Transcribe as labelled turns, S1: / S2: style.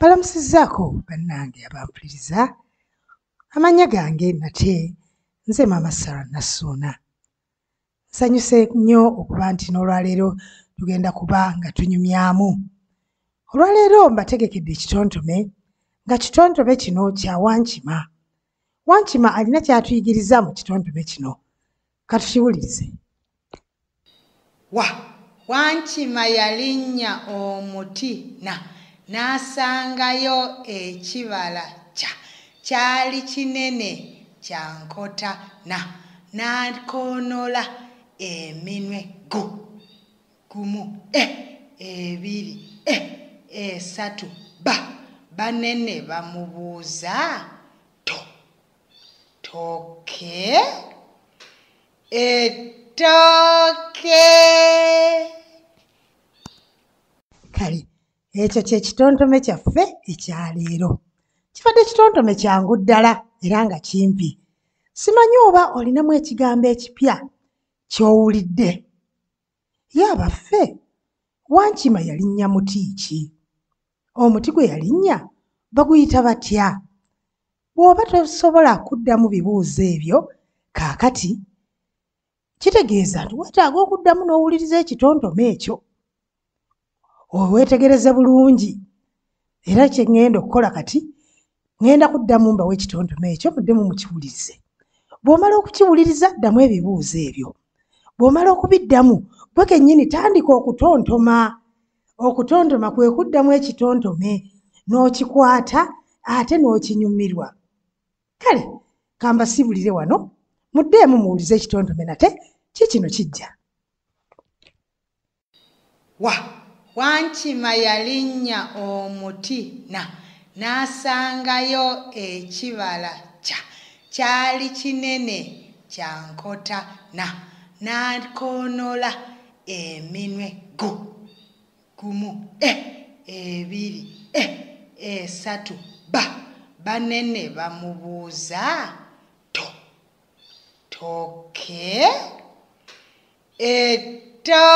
S1: Balamusizaako bannange abampuliriza. Amannya gange nate nze Maama Sarah Nassuuna. Nsanyuse nnyo okuba nti n'olwaleero tugenda kuba nga tunyumyamu. Olwaleero mbategekedde ekitontome, nga kitontome kino kya Wankima. Wankima alina ky'atuyigiriza mu kitontome kino. Katukiwulirize.
S2: Wankima yalinnya omuti n'asangayo ekibala kyali kinene kya nkota n'akoonola eminwe gumu, ebiri, esatu, banne bamubuuza ettooke. Kale ekyo kye kitontome kyaffe ekyaleero. Kibadde kitontome kyangu ddala era nga kimpi. Simanyi oba olinamu ekigambo ekipya ky'owulidde. Ye abaffe, Wankima yalinnya muti ki? Omuti gwe yalinnya baguyita batya? Bw'oba tosobola kuddamu bibuuzo ebyo kaakati, kitegeeza nti weetaaga okuddamu n'owuliriza ekitontome ekyo. Weetegereze bulungi. Era kye ŋŋenda okukola kati, ŋŋenda kuddamu mbawa ekitontome ekyo muddemu mukiwulirize. Bw'omala okukiwuliriza ddamu ebibuuzo ebyo. Bw'omala okubiddamu gwe kennyini tandika okutontoma. Okutontoma kwe kuddamu ekitontome n'okikwata ate n'okinyumirwa. Kale kambasibulire wano muddeemu muwulize ekitontome nate kikino kijja. Wankima yalinnya omuti n'asangayo ekibala kyali kinene kya nkota n'akoonola eminwe gumu, ebiri, esatu, banne bamubuuza ettooke.